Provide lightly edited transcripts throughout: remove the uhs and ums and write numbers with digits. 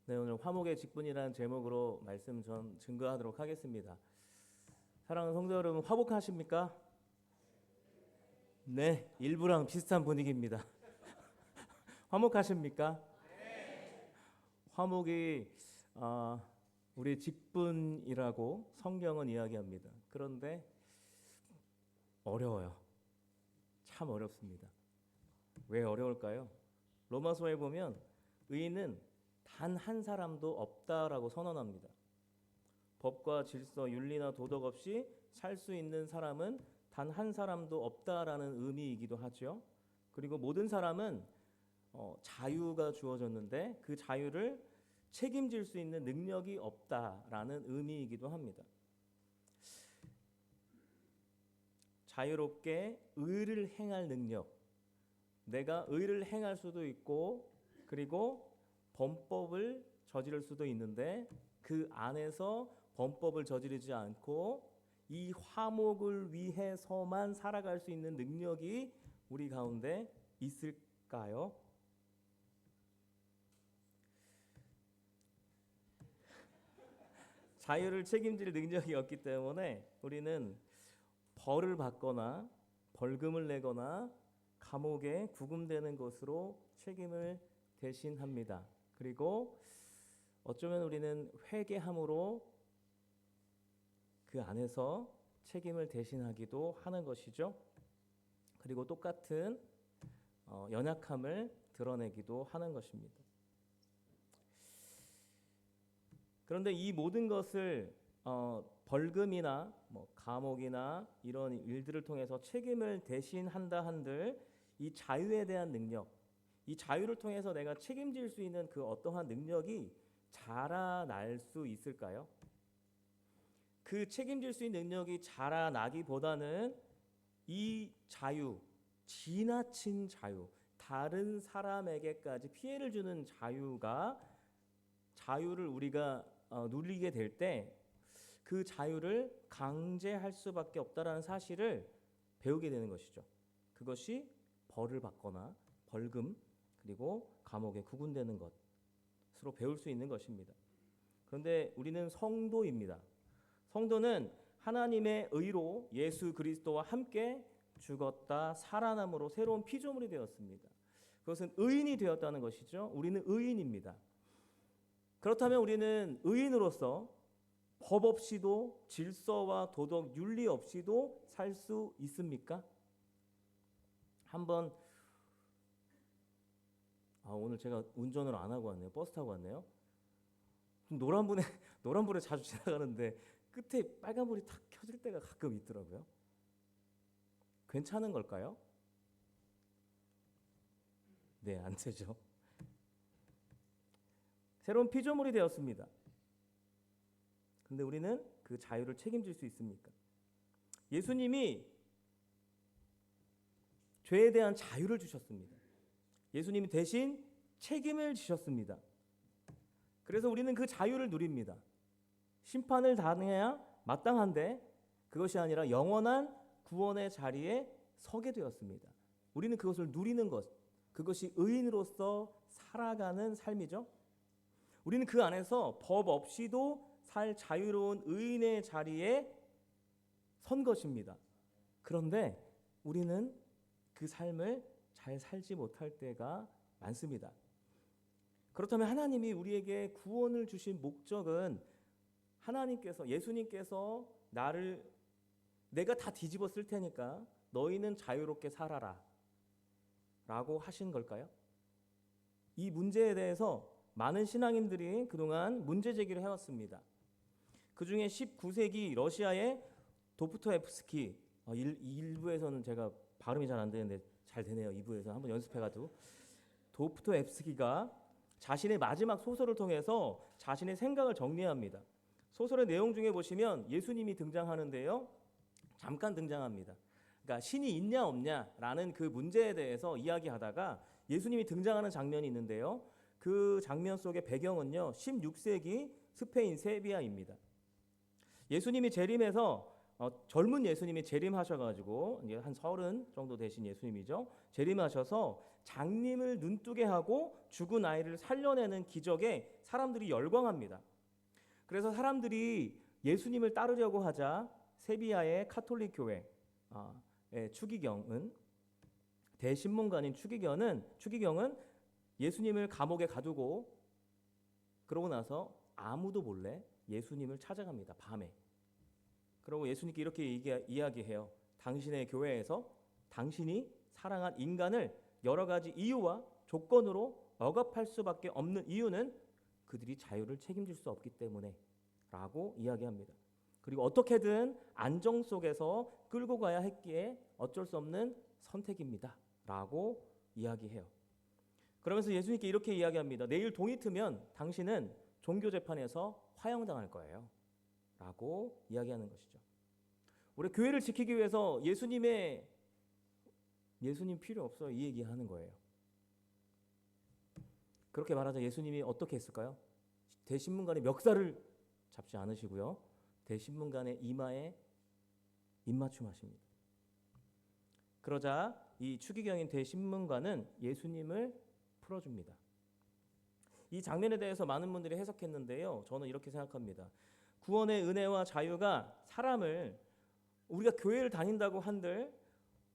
네, 오늘 화목의 직분이라는 제목으로 말씀 전 증거하도록 하겠습니다. 사랑하는 성도 여러분, 화목하십니까? 네, 일부랑 비슷한 분위기입니다. 화목하십니까? 화목이 우리 직분이라고 성경은 이야기합니다. 그런데 어려워요. 참 어렵습니다. 왜 어려울까요? 로마서에 보면 의인은 단 한 사람도 없다라고 선언합니다. 법과 질서, 윤리나 도덕 없이 살 수 있는 사람은 단 한 사람도 없다라는 의미이기도 하죠. 그리고 모든 사람은 자유가 주어졌는데 그 자유를 책임질 수 있는 능력이 없다라는 의미이기도 합니다. 자유롭게 의를 행할 능력, 내가 의를 행할 수도 있고 그리고 범법을 저지를 수도 있는데 그 안에서 범법을 저지르지 않고 이 화목을 위해서만 살아갈 수 있는 능력이 우리 가운데 있을까요? 자유를 책임질 능력이 없기 때문에 우리는 벌을 받거나 벌금을 내거나 감옥에 구금되는 것으로 책임을 대신합니다. 그리고 어쩌면 우리는 회개함으로 그 안에서 책임을 대신하기도 하는 것이죠. 그리고 똑같은 연약함을 드러내기도 하는 것입니다. 그런데 이 모든 것을 벌금이나 감옥이나 이런 일들을 통해서 책임을 대신한다 한들 이 자유에 대한 능력, 이 자유를 통해서 내가 책임질 수 있는 그 어떠한 능력이 자라날 수 있을까요? 그 책임질 수 있는 능력이 자라나기보다는 이 자유, 지나친 자유, 다른 사람에게까지 피해를 주는 자유를 우리가 누리게 될 때 그 자유를 강제할 수밖에 없다라는 사실을 배우게 되는 것이죠. 그것이 벌을 받거나 벌금 그리고 감옥에 구금되는 것으로 배울 수 있는 것입니다. 그런데 우리는 성도입니다. 성도는 하나님의 의로 예수 그리스도와 함께 죽었다 살아남으로 새로운 피조물이 되었습니다. 그것은 의인이 되었다는 것이죠. 우리는 의인입니다. 그렇다면 우리는 의인으로서 법 없이도 질서와 도덕, 윤리 없이도 살 수 있습니까? 한번 오늘 제가 운전을 안 하고 왔네요. 버스 타고 왔네요. 노란불에 자주 지나가는데 끝에 빨간불이 탁 켜질 때가 가끔 있더라고요. 괜찮은 걸까요? 네, 안 되죠. 새로운 피조물이 되었습니다. 그런데 우리는 그 자유를 책임질 수 있습니까? 예수님이 죄에 대한 자유를 주셨습니다. 예수님이 대신 책임을 지셨습니다. 그래서 우리는 그 자유를 누립니다. 심판을 당해야 마땅한데 그것이 아니라 영원한 구원의 자리에 서게 되었습니다. 우리는 그것을 누리는 것, 그것이 의인으로서 살아가는 삶이죠. 우리는 그 안에서 법 없이도 살 자유로운 의인의 자리에 선 것입니다. 그런데 우리는 그 삶을 잘 살지 못할 때가 많습니다. 그렇다면 하나님이 우리에게 구원을 주신 목적은 예수님께서 내가 다 뒤집어 쓸 테니까 너희는 자유롭게 살아라 라고 하신 걸까요? 이 문제에 대해서 많은 신앙인들이 그동안 문제 제기를 해왔습니다. 그 중에 19세기 러시아의 도프토옙스키, 1부에서는 제가 발음이 잘 안 되는데 잘 되네요. 2부에서 한번 연습해가지고 도프토옙스키가 자신의 마지막 소설을 통해서 자신의 생각을 정리합니다. 소설의 내용 중에 보시면 예수님이 등장하는데요. 잠깐 등장합니다. 그러니까 신이 있냐 없냐라는 그 문제에 대해서 이야기하다가 예수님이 등장하는 장면이 있는데요. 그 장면 속의 배경은요. 16세기 스페인 세비야입니다. 예수님이 재림해서 젊은 예수님이 재림하셔가지고 이제 한 30 정도 되신 예수님이죠. 재림하셔서 장님을 눈뜨게 하고 죽은 아이를 살려내는 기적에 사람들이 열광합니다. 그래서 사람들이 예수님을 따르려고 하자 세비야의 카톨릭 교회의 추기경은 대신문관인 추기경은 예수님을 감옥에 가두고 그러고 나서 아무도 몰래 예수님을 찾아갑니다. 밤에. 그리고 예수님께 이렇게 이야기해요. 당신의 교회에서 당신이 사랑한 인간을 여러 가지 이유와 조건으로 억압할 수밖에 없는 이유는 그들이 자유를 책임질 수 없기 때문에 라고 이야기합니다. 그리고 어떻게든 안정 속에서 끌고 가야 했기에 어쩔 수 없는 선택입니다 라고 이야기해요. 그러면서 예수님께 이렇게 이야기합니다. 내일 동이 트면 당신은 종교재판에서 화형당할 거예요 라고 이야기하는 것이죠. 우리 교회를 지키기 위해서 예수님 필요 없어요 이 얘기하는 거예요. 그렇게 말하자 예수님이 어떻게 했을까요? 대신문관의 멱살을 잡지 않으시고요. 대신문관의 이마에 입맞춤하십니다. 그러자 이 추기경인 대신문관은 예수님을 풀어줍니다. 이 장면에 대해서 많은 분들이 해석했는데요. 저는 이렇게 생각합니다. 구원의 은혜와 자유가 사람을 우리가 교회를 다닌다고 한들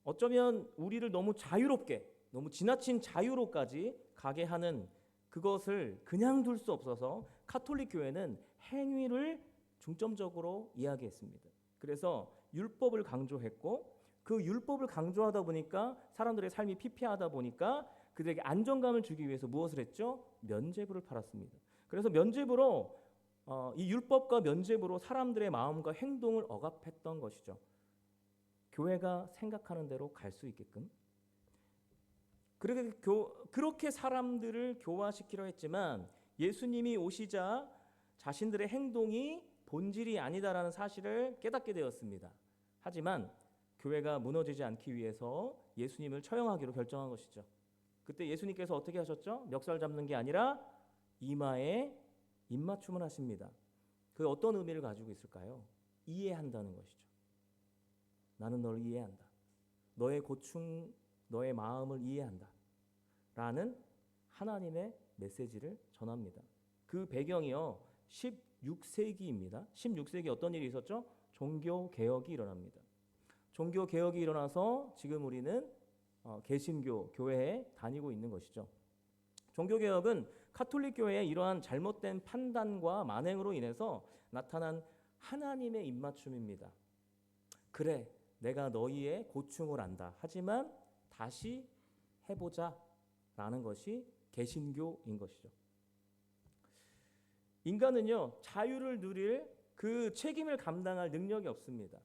어쩌면 우리를 너무 자유롭게 너무 지나친 자유로까지 가게 하는 그것을 그냥 둘 수 없어서 카톨릭 교회는 행위를 중점적으로 이야기했습니다. 그래서 율법을 강조했고 그 율법을 강조하다 보니까 사람들의 삶이 피폐하다 보니까 그들에게 안정감을 주기 위해서 무엇을 했죠? 면죄부를 팔았습니다. 그래서 면죄부로 이 율법과 면죄부로 사람들의 마음과 행동을 억압했던 것이죠. 교회가 생각하는 대로 갈 수 있게끔 그렇게 사람들을 교화시키려 했지만 예수님이 오시자 자신들의 행동이 본질이 아니다라는 사실을 깨닫게 되었습니다. 하지만 교회가 무너지지 않기 위해서 예수님을 처형하기로 결정한 것이죠. 그때 예수님께서 어떻게 하셨죠? 멱살 잡는 게 아니라 이마에 입맞춤을 하십니다. 그 어떤 의미를 가지고 있을까요? 이해한다는 것이죠. 나는 너를 이해한다. 너의 고충, 너의 마음을 이해한다. 라는 하나님의 메시지를 전합니다. 그 배경이요. 16세기입니다. 16세기 어떤 일이 있었죠? 종교개혁이 일어납니다. 종교개혁이 일어나서 지금 우리는 개신교 교회에 다니고 있는 것이죠. 종교개혁은 카톨릭 교회의 이러한 잘못된 판단과 만행으로 인해서 나타난 하나님의 입맞춤입니다. 그래, 내가 너희의 고충을 안다. 하지만 다시 해보자 라는 것이 개신교인 것이죠. 인간은요, 자유를 누릴 그 책임을 감당할 능력이 없습니다.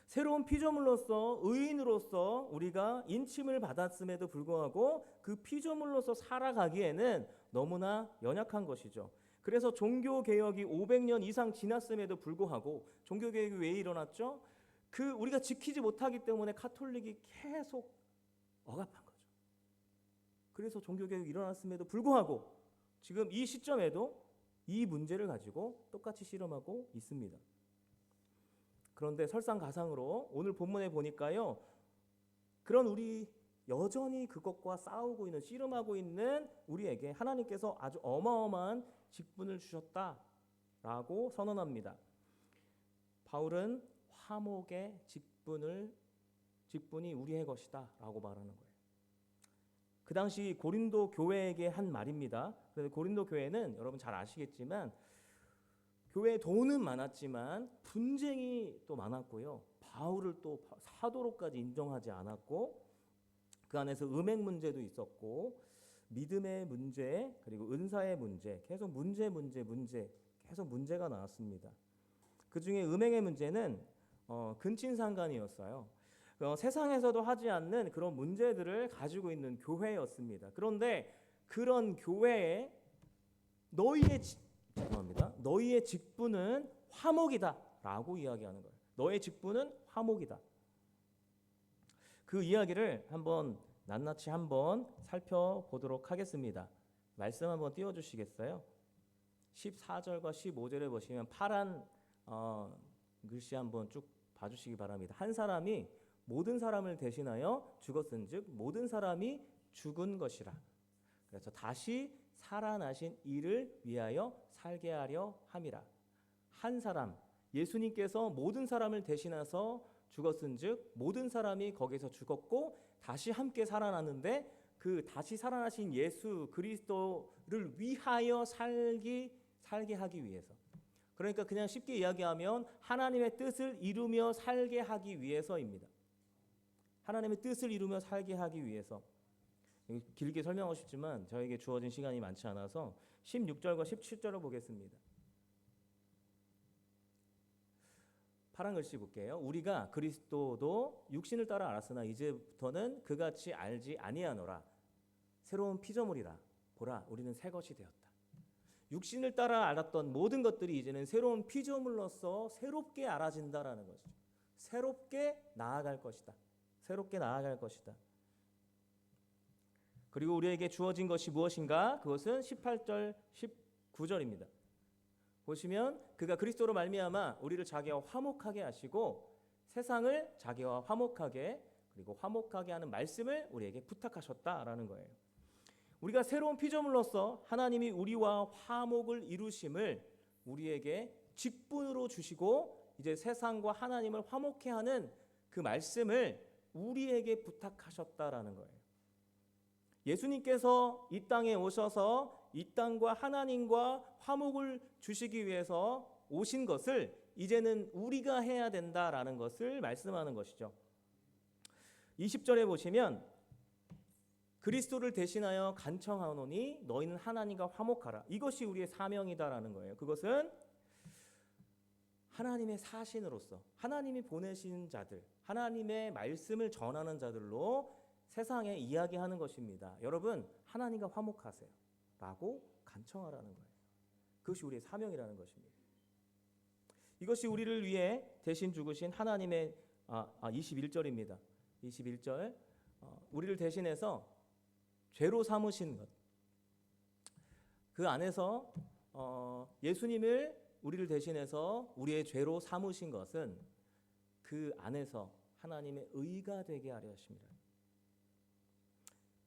새로운 피조물로서 의인으로서 우리가 인침을 받았음에도 불구하고 그 피조물로서 살아가기에는 너무나 연약한 것이죠. 그래서 종교개혁이 500년 이상 지났음에도 불구하고 종교개혁이 왜 일어났죠? 우리가 지키지 못하기 때문에 카톨릭이 계속 억압한 거죠. 그래서 종교개혁이 일어났음에도 불구하고 지금 이 시점에도 이 문제를 가지고 똑같이 씨름하고 있습니다. 그런데 설상가상으로 오늘 본문에 보니까요. 그런 우리 여전히 그것과 싸우고 있는 씨름하고 있는 우리에게 하나님께서 아주 어마어마한 직분을 주셨다라고 선언합니다. 바울은 화목의 직분이 우리의 것이다라고 말하는 거예요. 그 당시 고린도 교회에게 한 말입니다. 그래서 고린도 교회는 여러분 잘 아시겠지만 교회에 돈은 많았지만 분쟁이 또 많았고요. 바울을 또 사도로까지 인정하지 않았고 그 안에서 음행 문제도 있었고 믿음의 문제 그리고 은사의 문제 계속 문제 계속 문제가 나왔습니다. 그중에 음행의 문제는 근친상간이었어요. 세상에서도 하지 않는 그런 문제들을 가지고 있는 교회였습니다. 그런데 그런 교회에 너희의 직분은 화목이다라고 이야기하는 거예요. 너의 직분은 화목이다. 그 이야기를 낱낱이 한번 살펴보도록 하겠습니다. 말씀 한번 띄워주시겠어요? 14절과 15절에 보시면 파란 글씨 한번 쭉 봐주시기 바랍니다. 한 사람이 모든 사람을 대신하여 죽었은즉 모든 사람이 죽은 것이라. 그래서 다시 살아나신 이를 위하여 살게 하려 함이라. 한 사람, 예수님께서 모든 사람을 대신해서 죽었은즉 모든 사람이 거기서 죽었고 다시 함께 살아났는데 그 다시 살아나신 예수 그리스도를 위하여 살게 하기 위해서. 그러니까 그냥 쉽게 이야기하면 하나님의 뜻을 이루며 살게 하기 위해서입니다. 하나님의 뜻을 이루며 살게 하기 위해서. 길게 설명하고 싶지만 저에게 주어진 시간이 많지 않아서 16절과 17절을 보겠습니다. 파란 글씨 볼게요. 우리가 그리스도도 육신을 따라 알았으나 이제부터는 그같이 알지 아니하노라. 새로운 피조물이라. 보라, 우리는 새 것이 되었다. 육신을 따라 알았던 모든 것들이 이제는 새로운 피조물로서 새롭게 알아진다라는 것이죠. 새롭게 나아갈 것이다. 새롭게 나아갈 것이다. 그리고 우리에게 주어진 것이 무엇인가? 그것은 18절, 19절입니다. 보시면 그가 그리스도로 말미암아 우리를 자기와 화목하게 하시고 세상을 자기와 화목하게 그리고 화목하게 하는 말씀을 우리에게 부탁하셨다라는 거예요. 우리가 새로운 피조물로서 하나님이 우리와 화목을 이루심을 우리에게 직분으로 주시고 이제 세상과 하나님을 화목케 하는 그 말씀을 우리에게 부탁하셨다라는 거예요. 예수님께서 이 땅에 오셔서 이 땅과 하나님과 화목을 주시기 위해서 오신 것을 이제는 우리가 해야 된다라는 것을 말씀하는 것이죠. 20절에 보시면 그리스도를 대신하여 간청하노니 너희는 하나님과 화목하라. 이것이 우리의 사명이다라는 거예요. 그것은 하나님의 사신으로서 하나님이 보내신 자들, 하나님의 말씀을 전하는 자들로 세상에 이야기하는 것입니다. 여러분, 하나님과 화목하세요 라고 간청하라는 거예요. 그것이 우리의 사명이라는 것입니다. 이것이 우리를 위해 대신 죽으신 하나님의 21절입니다. 21절 우리를 대신해서 죄로 삼으신 것. 그 안에서 예수님을 우리를 대신해서 우리의 죄로 삼으신 것은 그 안에서 하나님의 의가 되게 하려 하십니다.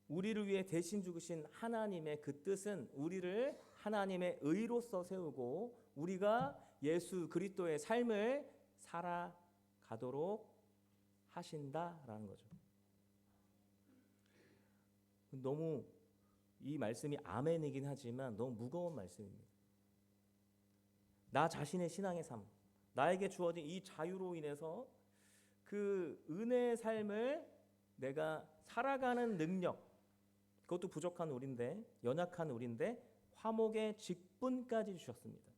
우리를 위해 대신 죽으신 하나님의 그 뜻은 우리를 하나님의 의로서 세우고 우리가 예수 그리스도의 삶을 살아가도록 하신다라는 거죠. 너무 이 말씀이 아멘이긴 하지만 너무 무거운 말씀입니다. 나 자신의 신앙의 삶, 나에게 주어진 이 자유로 인해서 그 은혜의 삶을 내가 살아가는 능력, 그것도 부족한 우리인데, 연약한 우리인데 화목의 직분까지 주셨습니다.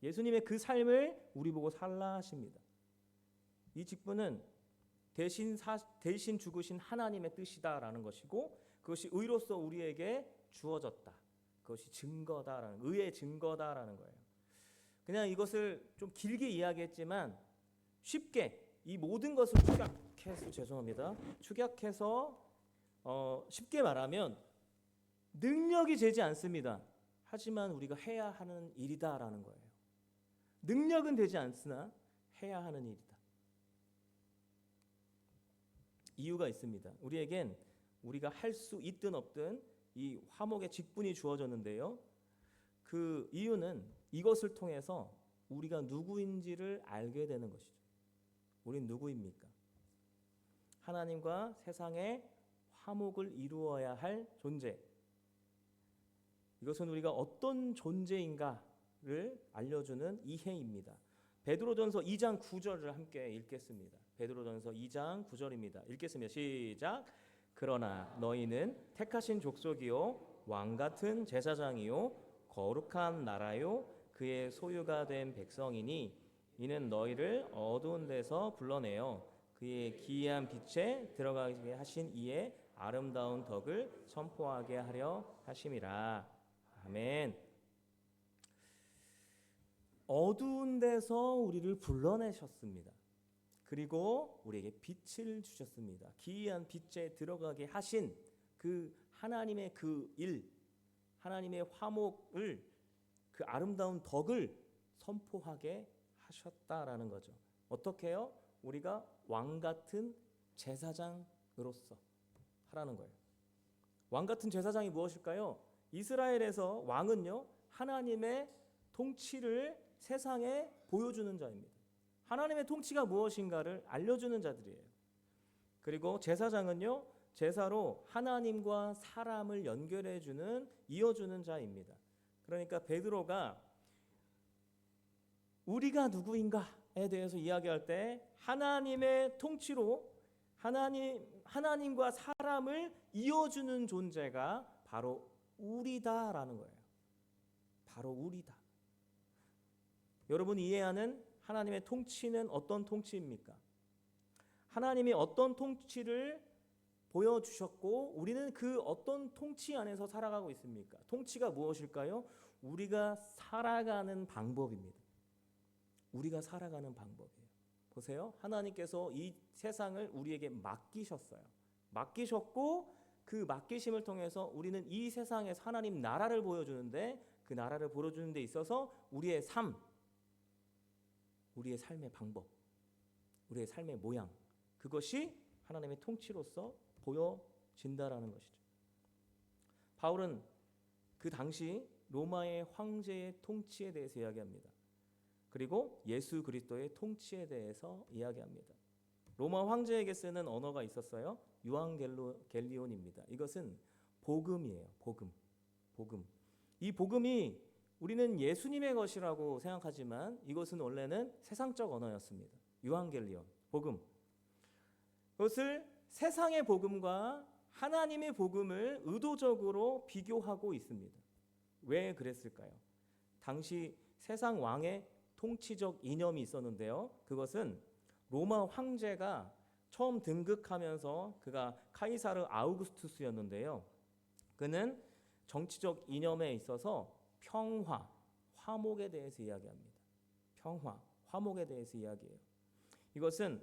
예수님의 그 삶을 우리 보고 살라 하십니다. 이 직분은 대신 죽으신 하나님의 뜻이다라는 것이고 그것이 의로서 우리에게 주어졌다. 그것이 증거다라는, 의의 증거다라는 거예요. 그냥 이것을 좀 길게 이야기했지만 쉽게 이 모든 것을 축약해서 쉽게 말하면 능력이 되지 않습니다. 하지만 우리가 해야 하는 일이다라는 거예요. 능력은 되지 않으나 해야 하는 일이다. 이유가 있습니다. 우리에겐 우리가 할 수 있든 없든 이 화목의 직분이 주어졌는데요. 그 이유는 이것을 통해서 우리가 누구인지를 알게 되는 것이죠. 우린 누구입니까? 하나님과 세상의 화목을 이루어야 할 존재. 이것은 우리가 어떤 존재인가를 알려주는 이해입니다. 베드로전서 2장 9절을 함께 읽겠습니다. 베드로전서 2장 9절입니다. 읽겠습니다. 시작. 그러나 너희는 택하신 족속이요 왕 같은 제사장이요 거룩한 나라요 그의 소유가 된 백성이니 이는 너희를 어두운 데서 불러내어 그의 기이한 빛에 들어가게 하신 이의 아름다운 덕을 선포하게 하려 하심이라. 아멘. 어두운 데서 우리를 불러내셨습니다. 그리고 우리에게 빛을 주셨습니다. 기이한 빛에 들어가게 하신 그 하나님의 그 일, 하나님의 화목을, 그 아름다운 덕을 선포하게 하셨다라는 거죠. 어떻게요? 우리가 왕 같은 제사장으로서 하라는 거예요. 왕 같은 제사장이 무엇일까요? 이스라엘에서 왕은요, 하나님의 통치를 세상에 보여주는 자입니다. 하나님의 통치가 무엇인가를 알려주는 자들이에요. 그리고 제사장은요, 제사로 하나님과 사람을 연결해주는, 이어주는 자입니다. 그러니까 베드로가 우리가 누구인가에 대해서 이야기할 때 하나님의 통치로 하나님과 사람을 이어주는 존재가 바로 우리다라는 거예요. 바로 우리다. 여러분이 이해하는 하나님의 통치는 어떤 통치입니까? 하나님이 어떤 통치를 보여주셨고 우리는 그 어떤 통치 안에서 살아가고 있습니까? 통치가 무엇일까요? 우리가 살아가는 방법입니다. 우리가 살아가는 방법이에요. 보세요. 하나님께서 이 세상을 우리에게 맡기셨어요. 맡기셨고 그 맡기심을 통해서 우리는 이 세상에서 하나님 나라를 보여주는데, 그 나라를 보여주는 데 있어서 우리의 삶, 우리의 삶의 방법, 우리의 삶의 모양, 그것이 하나님의 통치로서 보여진다라는 것이죠. 바울은 그 당시 로마의 황제의 통치에 대해서 이야기합니다. 그리고 예수 그리스도의 통치에 대해서 이야기합니다. 로마 황제에게 쓰는 언어가 있었어요. 유앙겔리온입니다. 이것은 복음이에요. 복음. 이 복음이 우리는 예수님의 것이라고 생각하지만 이것은 원래는 세상적 언어였습니다. 유앙겔리온, 복음. 그것을 세상의 복음과 하나님의 복음을 의도적으로 비교하고 있습니다. 왜 그랬을까요? 당시 세상 왕의 통치적 이념이 있었는데요. 그것은 로마 황제가 처음 등극하면서 그가 카이사르 아우구스투스였는데요. 그는 정치적 이념에 있어서 평화, 화목에 대해서 이야기합니다. 평화, 화목에 대해서 이야기해요. 이것은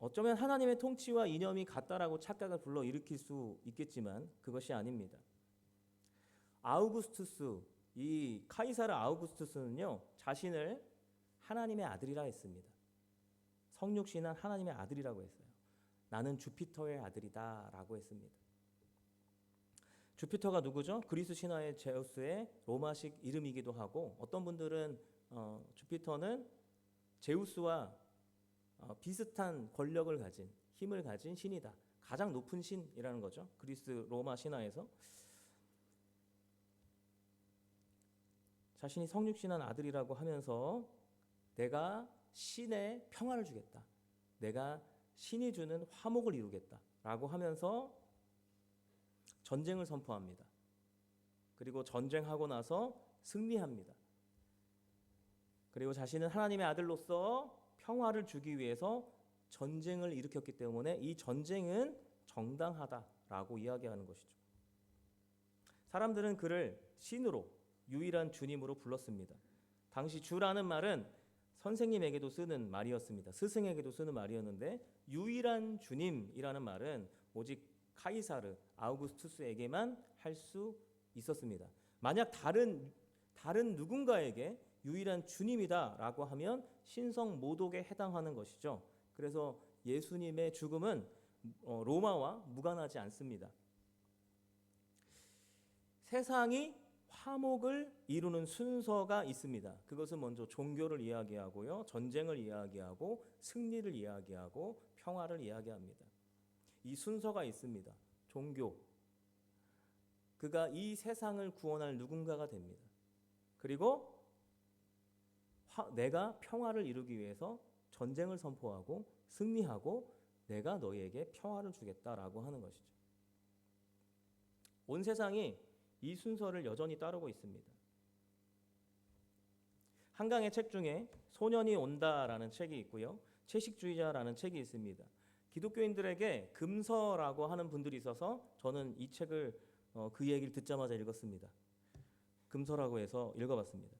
어쩌면 하나님의 통치와 이념이 같다라고 착각을 불러일으킬 수 있겠지만 그것이 아닙니다. 아우구스투스, 이 카이사르 아우구스투스는요, 자신을 하나님의 아들이라 했습니다. 성육신한 하나님의 아들이라고 했어요. 나는 주피터의 아들이다라고 했습니다. 주피터가 누구죠? 그리스 신화의 제우스의 로마식 이름이기도 하고, 어떤 분들은 주피터는 제우스와 비슷한 권력을 가진, 힘을 가진 신이다. 가장 높은 신이라는 거죠. 그리스 로마 신화에서. 자신이 성육신한 아들이라고 하면서 내가 신의 평화를 주겠다, 내가 신이 주는 화목을 이루겠다라고 하면서 전쟁을 선포합니다. 그리고 전쟁하고 나서 승리합니다. 그리고 자신은 하나님의 아들로서 평화를 주기 위해서 전쟁을 일으켰기 때문에 이 전쟁은 정당하다라고 이야기하는 것이죠. 사람들은 그를 신으로, 유일한 주님으로 불렀습니다. 당시 주라는 말은 선생님에게도 쓰는 말이었습니다. 스승에게도 쓰는 말이었는데, 유일한 주님이라는 말은 오직 카이사르 아우구스투스에게만 할 수 있었습니다. 만약 다른 누군가에게 유일한 주님이다라고 하면 신성 모독에 해당하는 것이죠. 그래서 예수님의 죽음은 로마와 무관하지 않습니다. 세상이 화목을 이루는 순서가 있습니다. 그것은 먼저 종교를 이야기하고요, 전쟁을 이야기하고, 승리를 이야기하고, 평화를 이야기합니다. 이 순서가 있습니다. 종교, 그가 이 세상을 구원할 누군가가 됩니다. 그리고 내가 평화를 이루기 위해서 전쟁을 선포하고 승리하고 내가 너희에게 평화를 주겠다라고 하는 것이죠. 온 세상이 이 순서를 여전히 따르고 있습니다. 한강의 책 중에 소년이 온다라는 책이 있고요, 채식주의자라는 책이 있습니다. 기독교인들에게 금서라고 하는 분들이 있어서 저는 이 책을 그 얘기를 듣자마자 읽었습니다. 금서라고 해서 읽어봤습니다.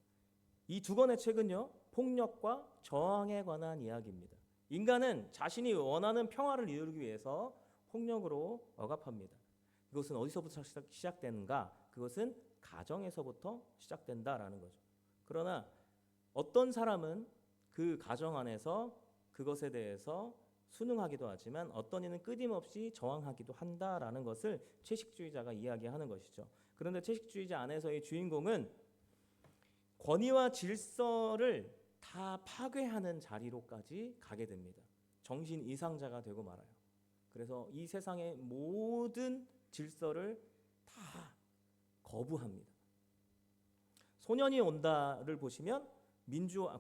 이 두 권의 책은요, 폭력과 저항에 관한 이야기입니다. 인간은 자신이 원하는 평화를 이루기 위해서 폭력으로 억압합니다. 그것은 어디서부터 시작되는가? 그것은 가정에서부터 시작된다라는 거죠. 그러나 어떤 사람은 그 가정 안에서 그것에 대해서 순응하기도 하지만 어떤 이는 끊임없이 저항하기도 한다라는 것을 채식주의자가 이야기하는 것이죠. 그런데 채식주의자 안에서의 주인공은 권위와 질서를 다 파괴하는 자리로까지 가게 됩니다. 정신 이상자가 되고 말아요. 그래서 이 세상의 모든 질서를 다 거부합니다. 소년이 온다를 보시면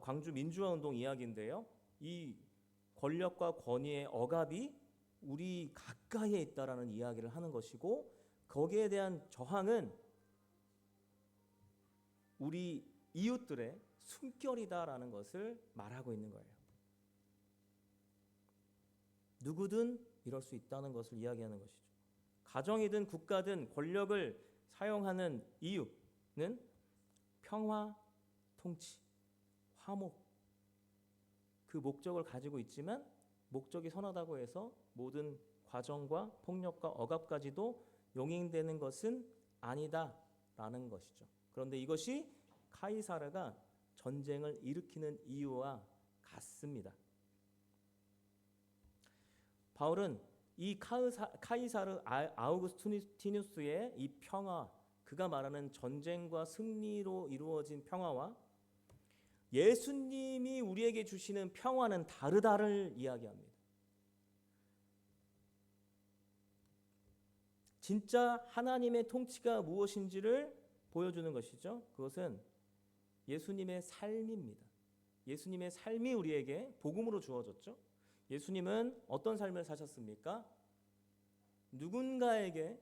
광주 민주화 운동 이야기인데요. 이 권력과 권위의 억압이 우리 가까이에 있다라는 이야기를 하는 것이고, 거기에 대한 저항은 우리 이웃들의 숨결이다라는 것을 말하고 있는 거예요. 누구든 이럴 수 있다는 것을 이야기하는 것이죠. 가정이든 국가든 권력을 사용하는 이유는 평화, 통치, 화목, 그 목적을 가지고 있지만 목적이 선하다고 해서 모든 과정과 폭력과 억압까지도 용인되는 것은 아니다라는 것이죠. 그런데 이것이 카이사르가 전쟁을 일으키는 이유와 같습니다. 바울은 이 카이사르 아우구스티누스의 이 평화, 그가 말하는 전쟁과 승리로 이루어진 평화와 예수님이 우리에게 주시는 평화는 다르다를 이야기합니다. 진짜 하나님의 통치가 무엇인지를 보여주는 것이죠. 그것은 예수님의 삶입니다. 예수님의 삶이 우리에게 복음으로 주어졌죠. 예수님은 어떤 삶을 사셨습니까? 누군가에게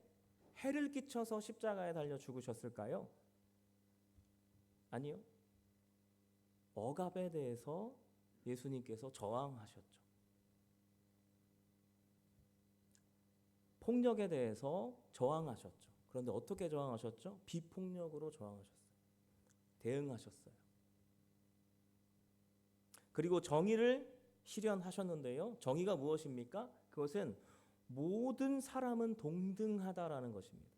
해를 끼쳐서 십자가에 달려 죽으셨을까요? 아니요. 억압에 대해서 예수님께서 저항하셨죠. 폭력에 대해서 저항하셨죠. 그런데 어떻게 저항하셨죠? 비폭력으로 저항하셨어요. 대응하셨어요. 그리고 정의를 실현하셨는데요. 정의가 무엇입니까? 그것은 모든 사람은 동등하다라는 것입니다.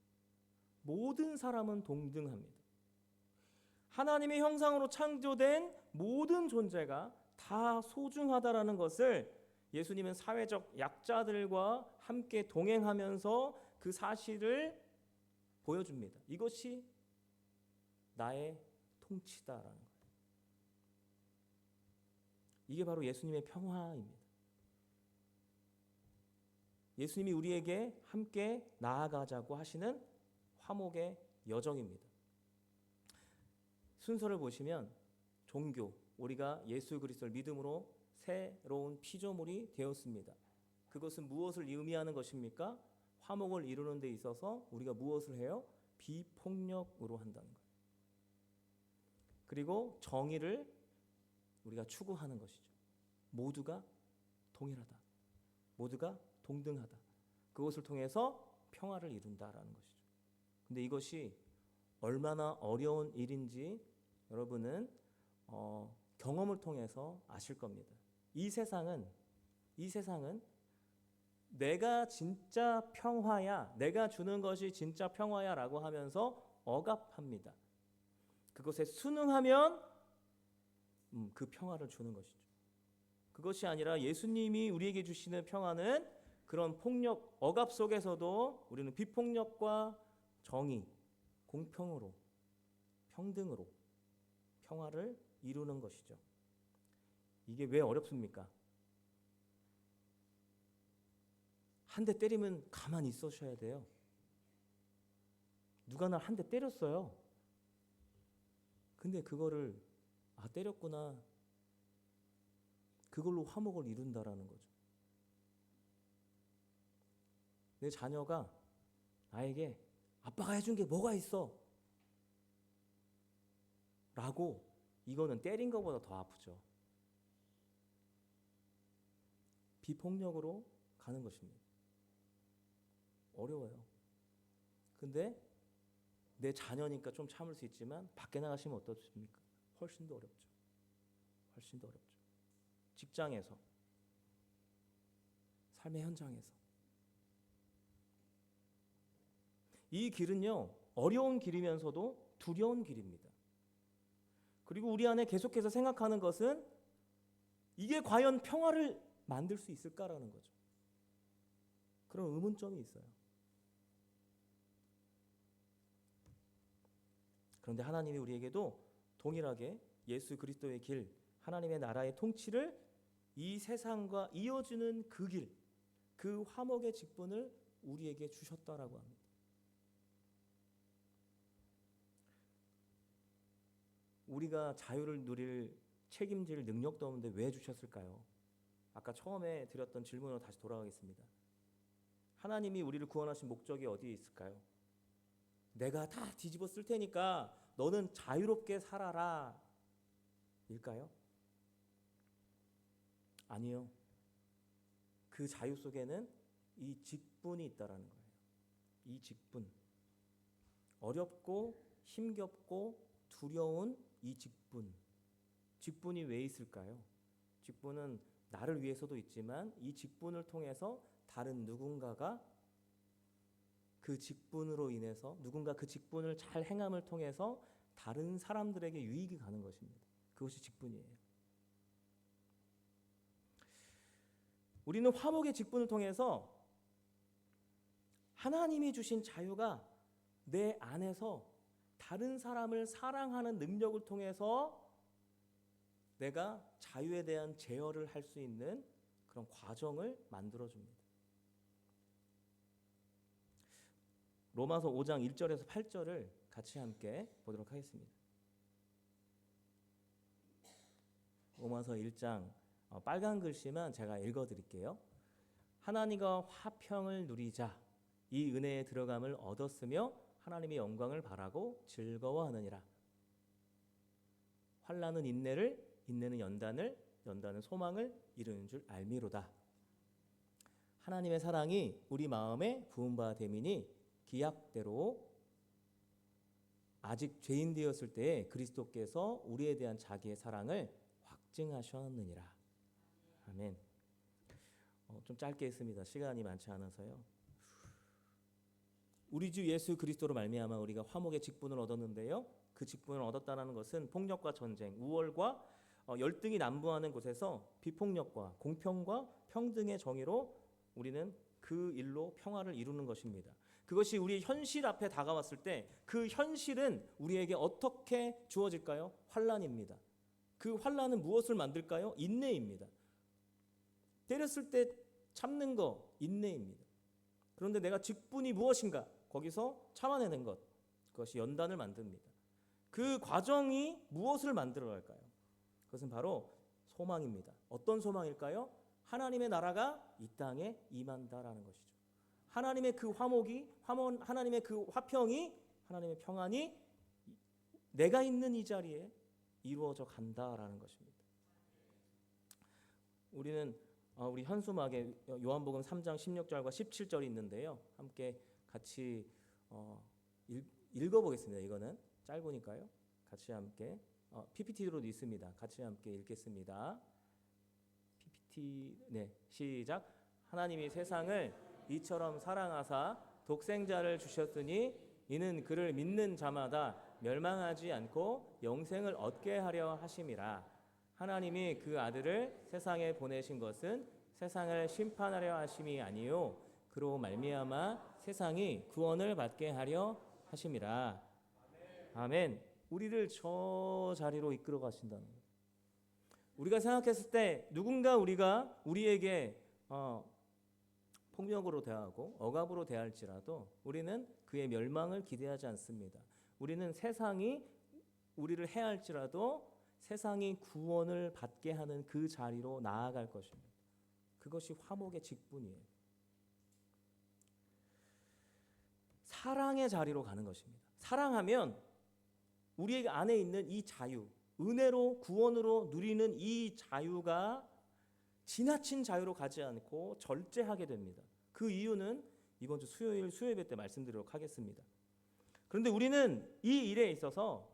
모든 사람은 동등합니다. 하나님의 형상으로 창조된 모든 존재가 다 소중하다라는 것을 예수님은 사회적 약자들과 함께 동행하면서 그 사실을 보여줍니다. 이것이 나의 통치다라는 거예요. 이게 바로 예수님의 평화입니다. 예수님이 우리에게 함께 나아가자고 하시는 화목의 여정입니다. 순서를 보시면 종교, 우리가 예수 그리스도를 믿음으로 새로운 피조물이 되었습니다. 그것은 무엇을 의미하는 것입니까? 화목을 이루는 데 있어서 우리가 무엇을 해요? 비폭력으로 한다는 거예요. 그리고 정의를 우리가 추구하는 것이죠. 모두가 동일하다. 모두가 동등하다. 그것을 통해서 평화를 이룬다라는 것이죠. 근데 이것이 얼마나 어려운 일인지 여러분은 경험을 통해서 아실 겁니다. 이 세상은 내가 진짜 평화야, 내가 주는 것이 진짜 평화야 라고 하면서 억압합니다. 그것에 순응하면 그 평화를 주는 것이죠. 그것이 아니라 예수님이 우리에게 주시는 평화는 그런 폭력, 억압 속에서도 우리는 비폭력과 정의, 공평으로, 평등으로 평화를 이루는 것이죠. 이게 왜 어렵습니까? 한 대 때리면 가만히 있으셔야 돼요. 누가 날 한 대 때렸어요. 근데 그거를 때렸구나. 그걸로 화목을 이룬다라는 거죠. 내 자녀가 나에게 아빠가 해준 게 뭐가 있어? 라고, 이거는 때린 것보다 더 아프죠. 비폭력으로 가는 것입니다. 어려워요. 근데 내 자녀니까 좀 참을 수 있지만 밖에 나가시면 어떻습니까? 훨씬 더 어렵죠. 훨씬 더 어렵죠. 직장에서, 삶의 현장에서. 이 길은요, 어려운 길이면서도 두려운 길입니다. 그리고 우리 안에 계속해서 생각하는 것은 이게 과연 평화를 만들 수 있을까라는 거죠. 그런 의문점이 있어요. 그런데 하나님이 우리에게도 동일하게 예수 그리스도의 길, 하나님의 나라의 통치를 이 세상과 이어주는 그 길, 그 화목의 직분을 우리에게 주셨다라고 합니다. 우리가 자유를 누릴 책임질 능력도 없는데 왜 주셨을까요? 아까 처음에 드렸던 질문으로 다시 돌아가겠습니다. 하나님이 우리를 구원하신 목적이 어디에 있을까요? 내가 다 뒤집어 쓸 테니까 너는 자유롭게 살아라 일까요? 아니요. 그 자유 속에는 이 직분이 있다라는 거예요. 이 직분. 어렵고 힘겹고 두려운 이 직분. 직분이 왜 있을까요? 직분은 나를 위해서도 있지만 이 직분을 통해서 다른 누군가가 그 직분으로 인해서 누군가 그 직분을 잘 행함을 통해서 다른 사람들에게 유익이 가는 것입니다. 그것이 직분이에요. 우리는 화목의 직분을 통해서 하나님이 주신 자유가 내 안에서 다른 사람을 사랑하는 능력을 통해서 내가 자유에 대한 제어를 할 수 있는 그런 과정을 만들어줍니다. 로마서 5장 1절에서 8절을 같이 함께 보도록 하겠습니다. 로마서 1장 빨간 글씨만 제가 읽어드릴게요. 하나님과 화평을 누리자 이 은혜에 들어감을 얻었으며 하나님의 영광을 바라고 즐거워하느니라. 환난은 인내를, 인내는 연단을, 연단은 소망을 이루는 줄 알미로다. 하나님의 사랑이 우리 마음에 부은 바 됨이니 기약대로 아직 죄인 되었을 때에 그리스도께서 우리에 대한 자기의 사랑을 확증하셨느니라. 아멘. 좀 짧게 했습니다. 시간이 많지 않아서요. 우리 주 예수 그리스도로 말미암아 우리가 화목의 직분을 얻었는데요. 그 직분을 얻었다는 것은 폭력과 전쟁, 우월과 열등이 난무하는 곳에서 비폭력과 공평과 평등의 정의로 우리는 그 일로 평화를 이루는 것입니다. 그것이 우리 현실 앞에 다가왔을 때 그 현실은 우리에게 어떻게 주어질까요? 환난입니다. 그 환난은 무엇을 만들까요? 인내입니다. 때렸을 때 참는 거 인내입니다. 그런데 내가 직분이 무엇인가? 거기서 참아내는 것, 그것이 연단을 만듭니다. 그 과정이 무엇을 만들어갈까요? 그것은 바로 소망입니다. 어떤 소망일까요? 하나님의 나라가 이 땅에 임한다라는 것이죠. 하나님의 그 하나님의 그 화평이, 하나님의 평안이 내가 있는 이 자리에 이루어져 간다라는 것입니다. 우리는 우리 현수막에 요한복음 3장 16절과 17절이 있는데요. 함께 같이 읽어보겠습니다. 이거는 짧으니까요. 같이 함께 PPT로도 있습니다. 같이 함께 읽겠습니다. PPT 시작. 하나님이 세상을 이처럼 사랑하사 독생자를 주셨으니 이는 그를 믿는 자마다 멸망하지 않고 영생을 얻게 하려 하심이라. 하나님이 그 아들을 세상에 보내신 것은 세상을 심판하려 하심이 아니요 그로 말미암아 세상이 구원을 받게 하려 하심이라. 아멘. 우리를 저 자리로 이끌어 가신다는 거예요. 우리가 생각했을 때 누군가 우리에게 폭력으로 대하고 억압으로 대할지라도 우리는 그의 멸망을 기대하지 않습니다. 우리는 세상이 우리를 해할지라도 세상이 구원을 받게 하는 그 자리로 나아갈 것입니다. 그것이 화목의 직분이에요. 사랑의 자리로 가는 것입니다. 사랑하면 우리 안에 있는 이 자유, 은혜로 구원으로 누리는 이 자유가 지나친 자유로 가지 않고 절제하게 됩니다. 그 이유는 이번 주 수요일 수요예배 때 말씀드리도록 하겠습니다. 그런데 우리는 이 일에 있어서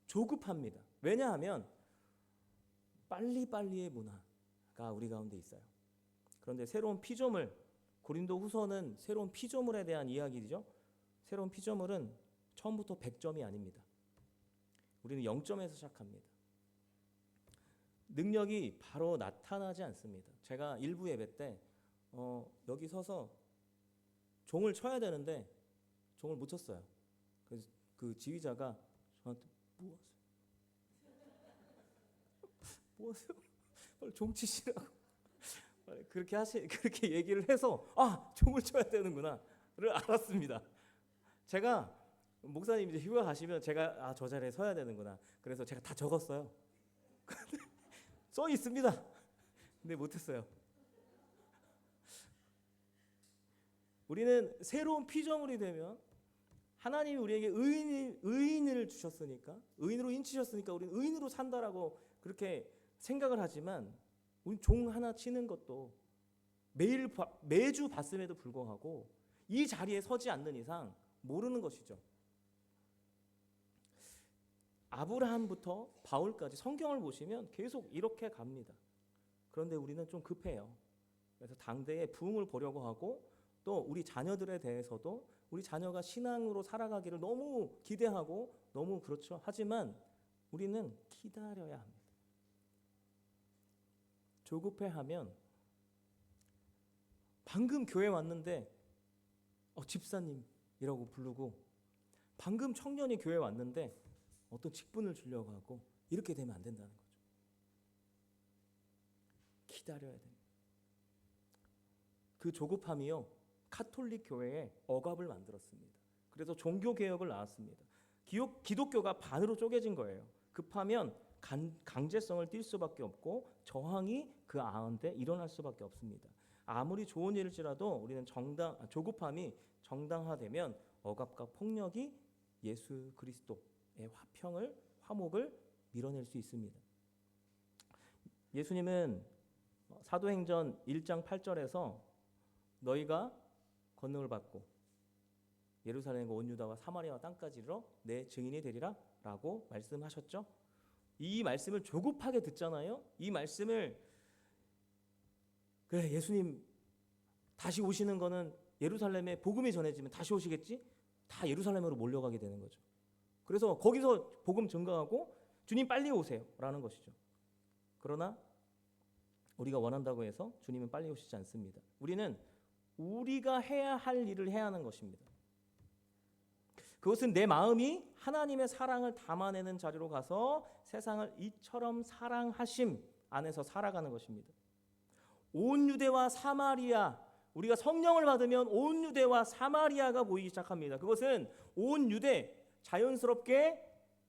조급합니다. 왜냐하면 빨리빨리의 문화가 우리 가운데 있어요. 그런데 새로운 피조물, 고린도후서는 새로운 피조물에 대한 이야기죠. 새로운 피조물은 처음부터 100점이 아닙니다. 우리는 0점에서 시작합니다. 능력이 바로 나타나지 않습니다. 제가 일부 예배 때 여기 서서 종을 쳐야 되는데 종을 못 쳤어요. 그래서 그 지휘자가 저한테 뭐 하세요? 빨리 종 치시라고 그렇게 얘기를 해서 종을 쳐야 되는구나를 알았습니다. 제가 목사님 이제 휴가 가시면 제가 저 자리에 서야 되는구나. 그래서 제가 다 적었어요. 써 있습니다. 근데 못했어요. 우리는 새로운 피조물이 되면 하나님이 우리에게 의인을 주셨으니까, 의인으로 인치셨으니까 우리는 의인으로 산다라고 그렇게 생각을 하지만, 우리 종 하나 치는 것도 매주 봤음에도 불구하고 이 자리에 서지 않는 이상 모르는 것이죠. 아브라함부터 바울까지 성경을 보시면 계속 이렇게 갑니다. 그런데 우리는 좀 급해요. 그래서 당대의 부흥을 보려고 하고, 또 우리 자녀들에 대해서도 우리 자녀가 신앙으로 살아가기를 너무 기대하고 너무 그렇죠. 하지만 우리는 기다려야 합니다. 조급해하면 방금 교회 왔는데 집사님이라고 부르고, 방금 청년이 교회 왔는데 어떤 직분을 주려고 하고, 이렇게 되면 안 된다는 거죠. 기다려야 됩니다. 그 조급함이요, 카톨릭 교회에 억압을 만들었습니다. 그래서 종교개혁을 나왔습니다. 기독교가 반으로 쪼개진 거예요. 급하면 강제성을 띌 수밖에 없고 저항이 그 가운데 일어날 수밖에 없습니다. 아무리 좋은 일일지라도 우리는 조급함이 정당화되면 억압과 폭력이 예수 그리스도의 화목을 밀어낼 수 있습니다. 예수님은 사도행전 1장 8절에서 너희가 권능을 받고 예루살렘과 온 유다와 사마리아와 땅까지 이르러 내 증인이 되리라 라고 말씀하셨죠. 이 말씀을 조급하게 듣잖아요. 이 말씀을, 그래 예수님 다시 오시는 거는 예루살렘에 복음이 전해지면 다시 오시겠지? 다 예루살렘으로 몰려가게 되는 거죠. 그래서 거기서 복음 증거하고 주님 빨리 오세요 라는 것이죠. 그러나 우리가 원한다고 해서 주님은 빨리 오시지 않습니다. 우리는 우리가 해야 할 일을 해야 하는 것입니다. 그것은 내 마음이 하나님의 사랑을 담아내는 자리로 가서 세상을 이처럼 사랑하심 안에서 살아가는 것입니다. 온 유대와 사마리아, 우리가 성령을 받으면 온 유대와 사마리아가 보이기 시작합니다. 그것은 온 유대, 자연스럽게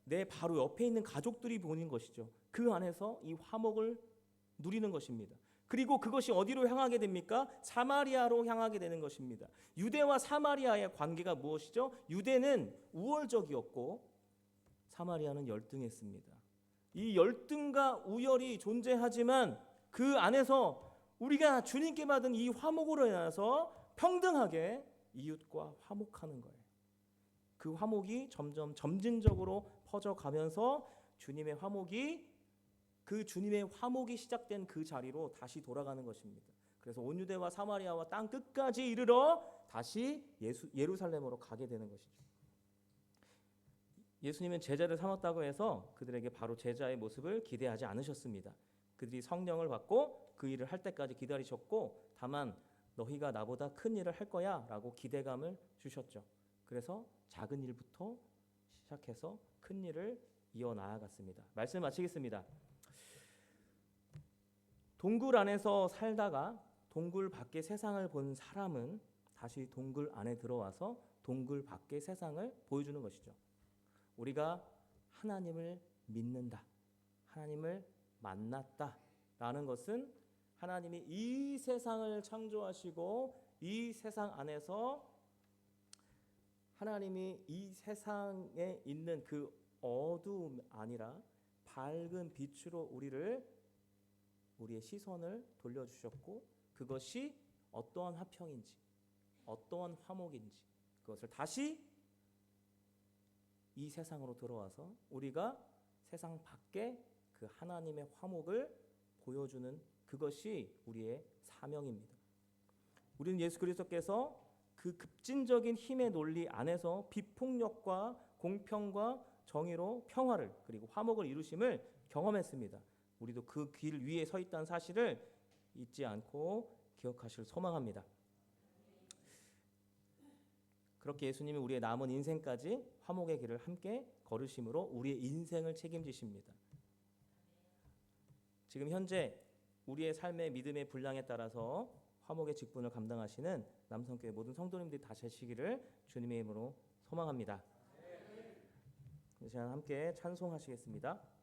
내 바로 옆에 있는 가족들이 보는 것이죠. 그 안에서 이 화목을 누리는 것입니다. 그리고 그것이 어디로 향하게 됩니까? 사마리아로 향하게 되는 것입니다. 유대와 사마리아의 관계가 무엇이죠? 유대는 우월적이었고 사마리아는 열등했습니다. 이 열등과 우열이 존재하지만 그 안에서 우리가 주님께 받은 이 화목으로 인해서 평등하게 이웃과 화목하는 거예요. 그 화목이 점점 점진적으로 퍼져가면서 주님의 화목이 시작된 그 자리로 다시 돌아가는 것입니다. 그래서 온 유대와 사마리아와 땅 끝까지 이르러 다시 예루살렘으로 가게 되는 것이죠. 예수님은 제자를 삼았다고 해서 그들에게 바로 제자의 모습을 기대하지 않으셨습니다. 그들이 성령을 받고 그 일을 할 때까지 기다리셨고, 다만 너희가 나보다 큰 일을 할 거야 라고 기대감을 주셨죠. 그래서 작은 일부터 시작해서 큰 일을 이어나아갔습니다. 말씀 마치겠습니다. 동굴 안에서 살다가 동굴 밖의 세상을 본 사람은 다시 동굴 안에 들어와서 동굴 밖의 세상을 보여주는 것이죠. 우리가 하나님을 믿는다, 하나님을 만났다라는 것은 하나님이 이 세상을 창조하시고 이 세상 안에서 하나님이 이 세상에 있는 그 어두움 아니라 밝은 빛으로 우리의 시선을 돌려주셨고, 그것이 어떠한 화평인지 어떠한 화목인지 그것을 다시 이 세상으로 들어와서 우리가 세상 밖에 그 하나님의 화목을 보여주는 그것이 우리의 사명입니다. 우리는 예수 그리스도께서 그 급진적인 힘의 논리 안에서 비폭력과 공평과 정의로 평화를 그리고 화목을 이루심을 경험했습니다. 우리도 그 길 위에 서 있다는 사실을 잊지 않고 기억하실 소망합니다. 그렇게 예수님이 우리의 남은 인생까지 화목의 길을 함께 걸으심으로 우리의 인생을 책임지십니다. 지금 현재 우리의 삶의 믿음의 분량에 따라서 화목의 직분을 감당하시는 남성교회 모든 성도님들이 다시 하시기를 주님의 이름으로 소망합니다. 이 시간 함께 찬송하시겠습니다.